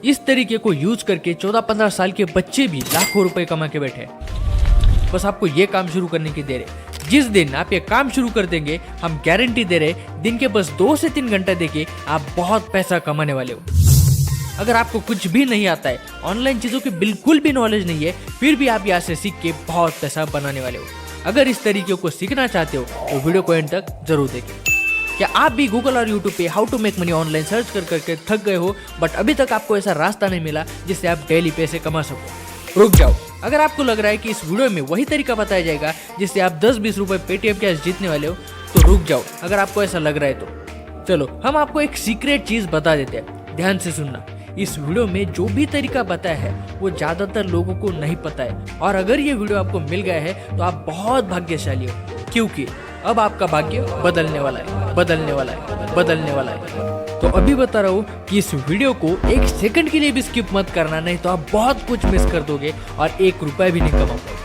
इस तरीके को यूज करके 14-15 साल के बच्चे भी लाखों रुपए कमा के बैठे। बस आपको ये काम शुरू करने की देर है। जिस दिन आप ये काम शुरू कर देंगे, हम गारंटी दे रहे, दिन के बस 2 से 3 घंटे देके आप बहुत पैसा कमाने वाले हो। अगर आपको कुछ भी नहीं आता है, ऑनलाइन चीजों की बिल्कुल भी नॉलेज नहीं है, फिर भी आप यहाँ से सीख के बहुत पैसा बनाने वाले हो। अगर इस तरीके को सीखना चाहते हो तो वीडियो को एंड तक जरूर देखें। क्या आप भी गूगल और यूट्यूब पे how to make money online search कर करके थक गए हो, बट अभी तक आपको ऐसा रास्ता नहीं मिला जिससे आप डेली पैसे कमा सको? रुक जाओ। अगर आपको लग रहा है कि इस वीडियो में वही तरीका बताया जाएगा जिससे आप 10-20 रुपए पेटीएम कैश जीतने वाले हो, तो रुक जाओ। अगर आपको ऐसा लग रहा है तो चलो हम आपको एक सीक्रेट चीज बता देते हैं, ध्यान से सुनना। इस वीडियो में जो भी तरीका बताया है वो ज्यादातर लोगों को नहीं पता है, और अगर ये वीडियो आपको मिल गया है तो आप बहुत भाग्यशाली हो, क्योंकि अब आपका भाग्य बदलने वाला है, बदलने वाला है, बदलने वाला है। तो अभी बता रहा हूँ कि इस वीडियो को 1 सेकंड के लिए भी स्किप मत करना, नहीं तो आप बहुत कुछ मिस कर दोगे और 1 रुपया भी नहीं कमा पाओगे।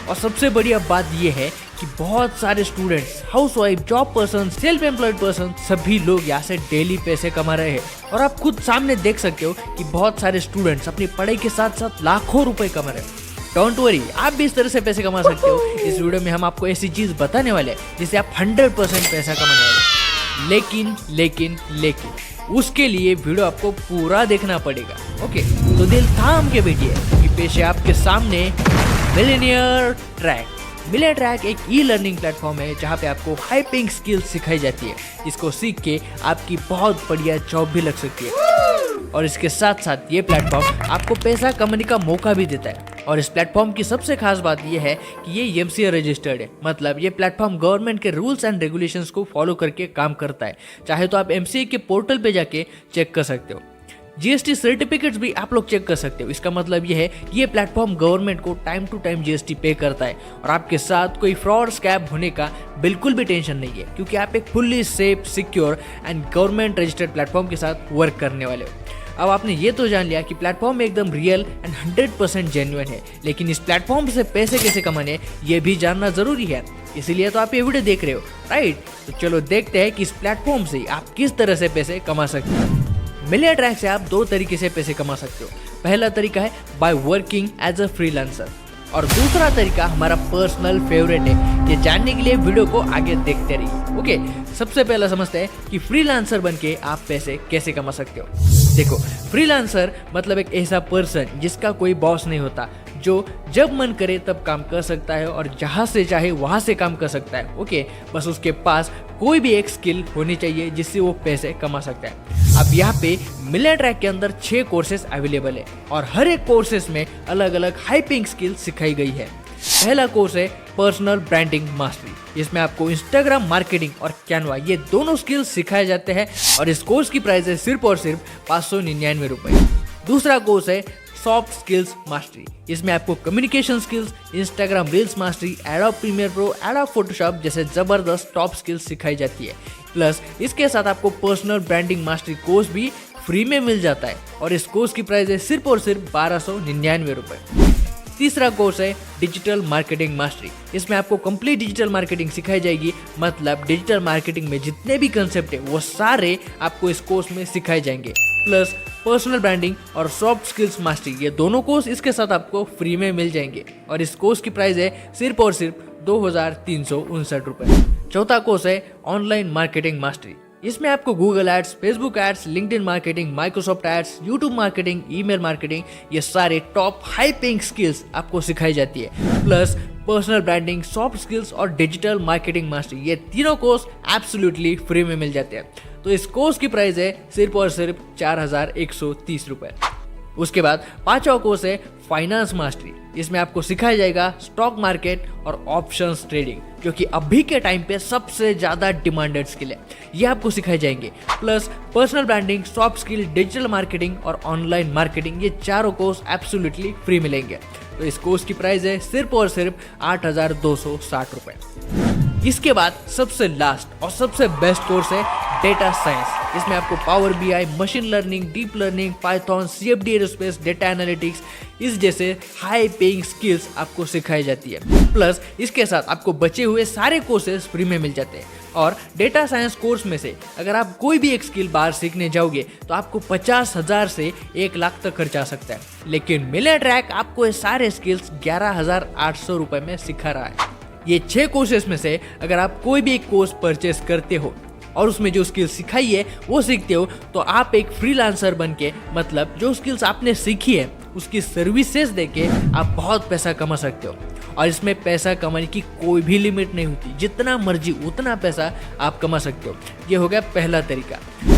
और सबसे बढ़िया बात यह है कि बहुत सारे students, housewife, job person, self employed person, सभी लोग यहाँ से डेली पैसे कमा रहे हैं। और आप खुद सामने देख सकते हो कि बहुत सारे स्टूडेंट्स अपनी पढ़ाई के साथ साथ लाखों रुपए कमा रहे हैं। डोंट वरी, आप भी इस तरह से पैसे कमा सकते हो। इस वीडियो में हम आपको ऐसी चीज बताने वाले हैं जिससे आप 100% पैसा कमाने वाले हैं। लेकिन उसके लिए वीडियो आपको पूरा देखना पड़ेगा। ओके, तो दिल थाम के बैठिए क्योंकि पेश है आपके सामने मिलियनेयर ट्रैक। मिलियनेयर ट्रैक एक ई लर्निंग प्लेटफॉर्म है जहाँ पे आपको हाई पेइंग स्किल्स सिखाई जाती है, जिसको सीख के आपकी बहुत बढ़िया जॉब भी लग सकती है। और इसके साथ साथ ये प्लेटफॉर्म आपको पैसा कमाने का मौका भी देता है। और इस प्लेटफॉर्म की सबसे खास बात यह है कि ये MCA रजिस्टर्ड है, मतलब ये प्लेटफॉर्म गवर्नमेंट के रूल्स एंड रेगुलेशंस को फॉलो करके काम करता है। चाहे तो आप MCA के पोर्टल पे जाके चेक कर सकते हो। GST सर्टिफिकेट्स भी आप लोग चेक कर सकते हो। इसका मतलब ये है कि ये प्लेटफॉर्म गवर्नमेंट को टाइम टू टाइम GST पे करता है, और आपके साथ कोई फ्रॉड स्कैम होने का बिल्कुल भी टेंशन नहीं है, क्योंकि आप एक fully safe, secure and government registered platform के साथ वर्क करने वाले हो। अब आपने ये तो जान लिया कि प्लेटफॉर्म एकदम रियल एंड 100% जेन्युइन है, लेकिन इस प्लेटफॉर्म से पैसे कैसे कमाने ये भी जानना जरूरी है। इसीलिए तो आप ये वीडियो देख रहे हो, राइट? तो चलो देखते हैं कि इस प्लेटफॉर्म से आप किस तरह से पैसे कमा सकते हो। मिलियनेयर ट्रैक से आप 2 तरीके से पैसे कमा सकते हो। पहला तरीका है by working as a freelancer, और दूसरा तरीका हमारा पर्सनल फेवरेट है। ये जानने के लिए वीडियो को आगे देखते रहिए। ओके, सबसे पहला समझते हैं कि फ्रीलांसर बनके आप पैसे कैसे कमा सकते हो। देखो, फ्रीलांसर मतलब एक ऐसा पर्सन जिसका कोई बॉस नहीं होता, जो जब मन करे तब काम कर सकता है और जहां से चाहे वहां से काम कर सकता है। ओके, बस उसके पास कोई भी एक स्किल होनी चाहिए जिससे वो पैसे कमा सकता है। अब यहाँ पे मिलियनेयर ट्रैक के अंदर 6 कोर्सेज अवेलेबल है, और हर एक कोर्सेज में अलग अलग हाई पेइंग स्किल सिखाई गई है। पहला कोर्स है पर्सनल ब्रांडिंग मास्टरी। इसमें आपको इंस्टाग्राम मार्केटिंग और कैनवा ये दोनों स्किल्स सिखाए जाते हैं, और इस कोर्स की प्राइस है सिर्फ और सिर्फ 599 रुपए। दूसरा कोर्स है सॉफ्ट स्किल्स मास्टरी। इसमें आपको communication skills, Instagram reels mastery, Adobe Premiere Pro, Adobe Photoshop जैसे जबरदस्त टॉप स्किल्स सिखाई जाती है। प्लस इसके साथ आपको पर्सनल ब्रांडिंग मास्टरी कोर्स भी फ्री में मिल जाता है, और इस कोर्स की प्राइस है सिर्फ और सिर्फ 1299 रुपए। तीसरा कोर्स है डिजिटल मार्केटिंग मास्टरी। इसमें आपको कंप्लीट डिजिटल मार्केटिंग सिखाई जाएगी, मतलब डिजिटल मार्केटिंग में जितने भी कंसेप्ट है वो सारे आपको इस कोर्स में सिखाए जाएंगे। प्लस पर्सनल ब्रांडिंग और सॉफ्ट स्किल्स मास्टरी ये दोनों कोर्स इसके साथ आपको फ्री में मिल जाएंगे, और इस कोर्स की प्राइस है सिर्फ और सिर्फ 2359 रुपए। चौथा कोर्स है ऑनलाइन मार्केटिंग मास्टरी। इसमें आपको Google ads, Facebook ads, LinkedIn marketing, Microsoft ads, YouTube marketing, email marketing ये सारे टॉप हाई पेइंग स्किल्स आपको सिखाई जाती है। Plus personal branding, soft skills और डिजिटल मार्केटिंग मास्टरी ये तीनों कोर्स एब्सोल्युटली फ्री में मिल जाते हैं। तो इस कोर्स की प्राइस है सिर्फ और सिर्फ 4130 रुपए। उसके बाद 5वां कोर्स है फाइनेंस मास्टरी। इसमें आपको सिखाया जाएगा स्टॉक मार्केट और ऑप्शंस ट्रेडिंग, जो कि अभी के टाइम पे सबसे ज्यादा डिमांडेड स्किल है, ये आपको सिखाए जाएंगे। Plus personal branding, soft skill, digital marketing और ऑनलाइन मार्केटिंग ये चारों कोर्स एब्सोल्युटली फ्री मिलेंगे। तो इस कोर्स की प्राइस है सिर्फ और सिर्फ 8260 रुपए। इसके बाद सबसे लास्ट और सबसे बेस्ट कोर्स है डेटा साइंस। इसमें आपको power BI, machine learning, deep learning, Python, CFD aerospace, data analytics इस जैसे हाई पेइंग स्किल्स आपको सिखाई जाती है। प्लस इसके साथ आपको बचे हुए सारे कोर्सेज फ्री में मिल जाते हैं। और डेटा साइंस कोर्स में से अगर आप कोई भी एक स्किल बाहर सीखने जाओगे तो आपको 50,000 से 1 लाख तक खर्चा आ सकता है, लेकिन मिलियनेयर ट्रैक आपको ये सारे स्किल्स 11,800 रुपए में सिखा रहा है। ये 6 कोर्सेज में से अगर आप कोई भी एक कोर्स परचेस करते हो और उसमें जो स्किल्स सिखाई है वो सीखते हो तो आप एक फ्रीलांसर बन के, मतलब जो स्किल्स आपने सीखी है उसकी सर्विसेज देके आप बहुत पैसा कमा सकते हो। और इसमें पैसा कमाने की कोई भी लिमिट नहीं होती, जितना मर्जी उतना पैसा आप कमा सकते हो। ये हो गया पहला तरीका।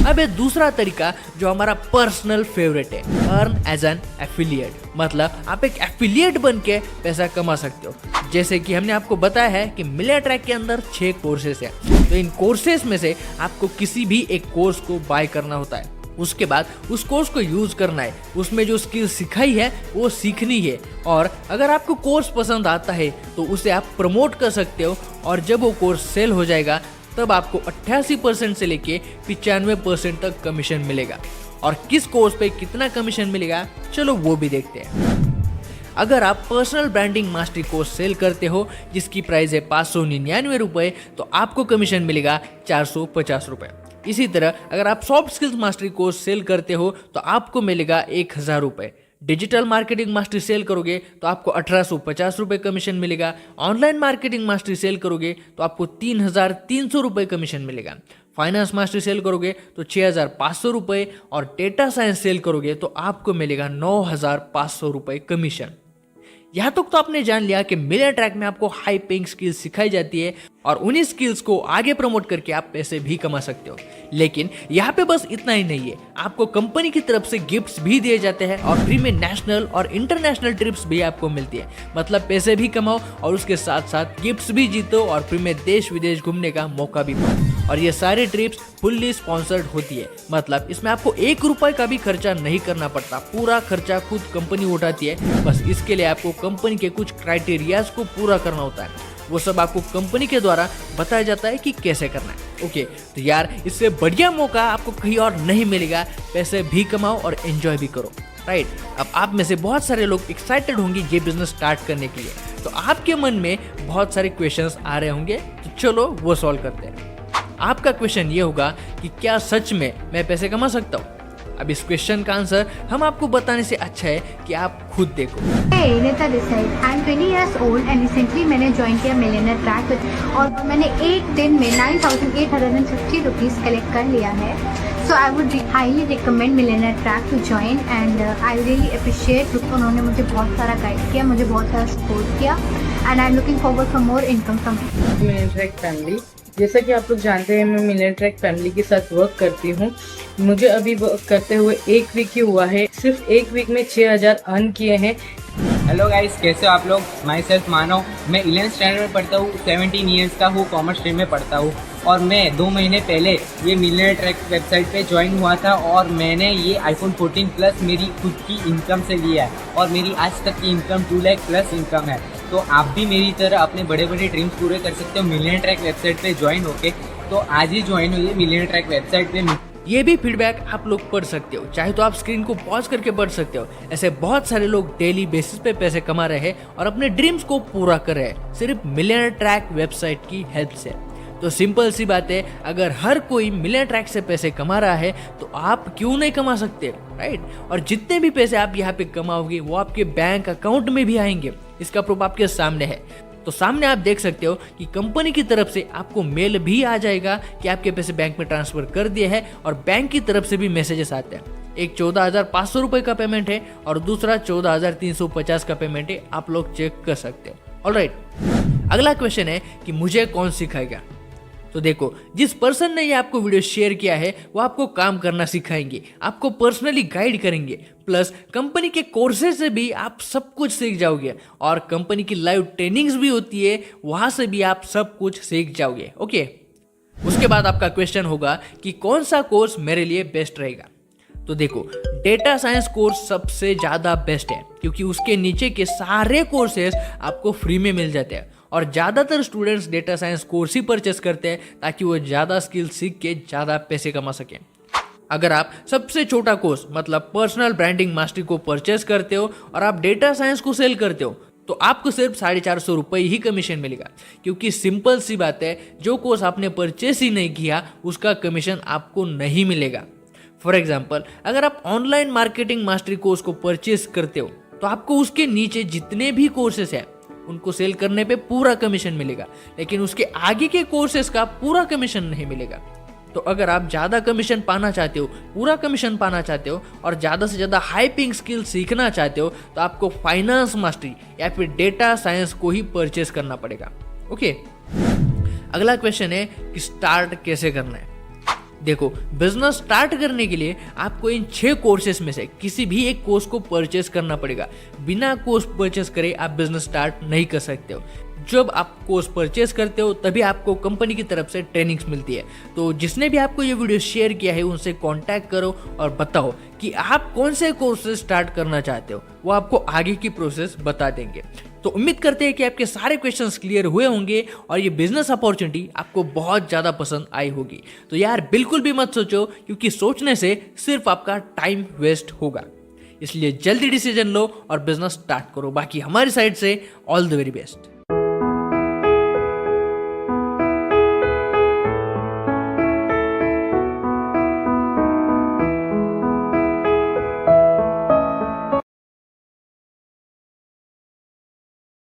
अब ये दूसरा तरीका जो हमारा पर्सनल फेवरेट है, अर्न एज एन एफिलिएट। मतलब आप एक एफिलिएट बन के पैसा कमा सकते हो। जैसे कि हमने आपको बताया है कि मिलियनेयर ट्रैक के अंदर 6 कोर्सेस हैं, तो इन कोर्सेस में से आपको किसी भी एक कोर्स को बाय करना होता है। उसके बाद उस कोर्स को यूज करना है, उसमें जो स्किल सिखाई है वो सीखनी है। और अगर आपको कोर्स पसंद आता है तो उसे आप प्रमोट कर सकते हो, और जब वो कोर्स सेल हो जाएगा तब आपको 88% से लेके 95% तक कमीशन मिलेगा। और किस कोर्स पे कितना कमीशन मिलेगा चलो वो भी देखते हैं। अगर आप personal branding mastery course sell करते हो जिसकी प्राइस है 599 रुपए, तो आपको कमीशन मिलेगा 450 रुपए। इसी तरह अगर आप soft skills mastery course sell करते हो तो आपको मिलेगा 1000 रुपए। डिजिटल मार्केटिंग मास्टरी सेल करोगे तो आपको 1850 रुपए कमीशन मिलेगा। ऑनलाइन मार्केटिंग मास्टरी सेल करोगे तो आपको 3300 रुपए कमीशन मिलेगा। फाइनेंस मास्टरी सेल करोगे तो 6500 रुपए, और डेटा साइंस सेल करोगे तो आपको मिलेगा 9500 रुपए कमीशन। यहाँ तक तो आपने जान लिया कि मिलियनेयर ट्रैक में आपको हाई पेइंग स्किल्स सिखाई जाती है और उन्हीं स्किल्स को आगे प्रमोट करके आप पैसे भी कमा सकते हो। लेकिन यहाँ पे बस इतना ही नहीं है, आपको कंपनी की तरफ से गिफ्ट्स भी दिए जाते हैं और फ्री में नेशनल और इंटरनेशनल ट्रिप्स भी आपको मिलती है। मतलब पैसे भी कमाओ और उसके साथ साथ गिफ्ट्स भी जीतो और फ्री में देश विदेश घूमने का मौका भी पाओ। और ये सारी ट्रिप्स फुल्ली स्पॉन्सर्ड होती है, मतलब इसमें आपको 1 रुपए का भी खर्चा नहीं करना पड़ता, पूरा खर्चा खुद कंपनी उठाती है। बस इसके लिए आपको कंपनी के कुछ क्राइटेरियाज को पूरा करना होता है, वो सब आपको कंपनी के द्वारा बताया जाता है कि कैसे करना है। ओके, तो यार इससे बढ़िया मौका आपको कहीं और नहीं मिलेगा। पैसे भी कमाओ और एंजॉय भी करो, राइट। अब आप में से बहुत सारे लोग एक्साइटेड होंगे ये बिजनेस स्टार्ट करने के लिए, तो आपके मन में बहुत सारे क्वेश्चंस आ रहे होंगे, तो चलो वो सॉल्व करते हैं। आपका क्वेश्चन ये होगा कि क्या सच में मैं पैसे कमा सकता हूँ? अब इस क्वेश्चन का आंसर हम आपको बताने से अच्छा है कि आप खुद देखो। Hey, Nita this side. I'm 20 years old and recently मैंने ज्वाइन किया मिलियनेयर ट्रैक और मैंने एक दिन में 9,850 रुपीज़ कलेक्ट कर लिया है। So I would highly recommend millionaire track to join and I really appreciate, उन्होंने मुझे बहुत सारा गाइड किया, मुझे बहुत सारा सपोर्ट किया and I am looking forward for more income from millionaire track family. जैसा कि आप लोग जानते हैं मैं मिलियनेयर ट्रैक फैमिली के साथ वर्क करती हूँ। मुझे अभी वर्क करते हुए 1 वीक ही हुआ है, सिर्फ 1 वीक में 6000 अर्न किए हैं। हेलो गाइस, कैसे हो आप लोग? माई सेल्फ मानव, मैं 11th स्टैंडर्ड में पढ़ता हूँ, 17 ईयर्स का हूँ, कॉमर्स स्ट्रीम में पढ़ता हूँ। और मैं 2 महीने पहले ये मिलियनेयर ट्रैक वेबसाइट पे ज्वाइन हुआ था और मैंने ये आईफोन 14 प्लस मेरी खुद की इनकम से लिया है और मेरी आज तक की इनकम 2 लाख प्लस इनकम है। तो आप भी मेरी तरह अपने बड़े बड़े ड्रीम्स पूरे कर सकते हो मिलियनेयर ट्रैक वेबसाइट पे ज्वाइन होके। तो आज ही ज्वाइन हुई मिलियनेयर ट्रैक वेबसाइट पे। ये भी फीडबैक आप लोग पढ़ सकते हो, चाहे तो आप स्क्रीन को पॉज करके पढ़ सकते हो। ऐसे बहुत सारे लोग डेली बेसिस पे पैसे कमा रहे हैं और अपने ड्रीम्स को पूरा कर रहे हैं सिर्फ मिलियनेयर ट्रैक वेबसाइट की हेल्प से। तो सिंपल सी बात है, अगर हर कोई मिलियनेयर ट्रैक से पैसे कमा रहा है तो आप क्यों नहीं कमा सकते, राइट। और जितने भी पैसे आप यहाँ पे कमाओगे वो आपके बैंक अकाउंट में भी आएंगे। इसका प्रूफ आपके सामने है। तो सामने आप देख सकते हो कि कंपनी की तरफ से आपको मेल भी आ जाएगा कि आपके पैसे बैंक में ट्रांसफर कर दिए हैं, और बैंक की तरफ से भी मैसेजेस आते हैं। एक 14,500 रुपए का पेमेंट है और दूसरा 14,350 का पेमेंट है, आप लोग चेक कर सकते हो। ऑलराइट, अगला क्वेश्चन है कि मुझे कौन सिखाएगा। तो देखो, जिस पर्सन ने ये आपको वीडियो शेयर किया है वो आपको काम करना सिखाएंगे, आपको पर्सनली गाइड करेंगे, प्लस कंपनी के कोर्सेज से भी आप सब कुछ सीख जाओगे और कंपनी की लाइव ट्रेनिंग्स भी होती है, वहां से भी आप सब कुछ सीख जाओगे। ओके, उसके बाद आपका क्वेश्चन होगा कि कौन सा कोर्स मेरे लिए बेस्ट रहेगा। तो देखो, डेटा साइंस कोर्स सबसे ज़्यादा बेस्ट है क्योंकि उसके नीचे के सारे कोर्सेज आपको फ्री में मिल जाते हैं और ज़्यादातर स्टूडेंट्स डेटा साइंस कोर्स ही परचेस करते हैं ताकि वो ज़्यादा स्किल सीख के ज़्यादा पैसे कमा सकें। अगर आप सबसे छोटा कोर्स मतलब पर्सनल ब्रांडिंग मास्टरी को परचेस करते हो और आप डेटा साइंस को सेल करते हो तो आपको सिर्फ 450 रुपये ही कमीशन मिलेगा, क्योंकि सिंपल सी बात है, जो कोर्स आपने परचेस ही नहीं किया उसका कमीशन आपको नहीं मिलेगा। फॉर एग्जाम्पल, अगर आप ऑनलाइन मार्केटिंग मास्टरी कोर्स को परचेस करते हो तो आपको उसके नीचे जितने भी कोर्सेस हैं उनको सेल करने पे पूरा कमीशन मिलेगा, लेकिन उसके आगे के कोर्सेस का पूरा कमीशन नहीं मिलेगा। तो अगर आप ज़्यादा कमीशन पाना चाहते हो, पूरा कमीशन पाना चाहते हो और ज़्यादा से ज़्यादा हाई पिंग स्किल सीखना चाहते हो तो आपको फाइनेंस मास्टरी या फिर डेटा साइंस को ही परचेस करना पड़ेगा। ओके, अगला क्वेश्चन है कि स्टार्ट कैसे करना है। देखो, बिजनेस स्टार्ट करने के लिए आपको इन 6 कोर्सेस में से किसी भी एक कोर्स को परचेस करना पड़ेगा। बिना कोर्स परचेस करे आप बिजनेस स्टार्ट नहीं कर सकते हो। जब आप कोर्स परचेस करते हो तभी आपको कंपनी की तरफ से ट्रेनिंग्स मिलती है। तो जिसने भी आपको ये वीडियो शेयर किया है उनसे कांटेक्ट करो और बताओ कि आप कौन से कोर्सेज स्टार्ट करना चाहते हो, वो आपको आगे की प्रोसेस बता देंगे। तो उम्मीद करते हैं कि आपके सारे क्वेश्चंस क्लियर हुए होंगे और ये बिजनेस अपॉर्चुनिटी आपको बहुत ज़्यादा पसंद आई होगी। तो यार बिल्कुल भी मत सोचो, क्योंकि सोचने से सिर्फ आपका टाइम वेस्ट होगा। इसलिए जल्दी डिसीजन लो और बिजनेस स्टार्ट करो। बाकी हमारी साइड से ऑल द वेरी बेस्ट।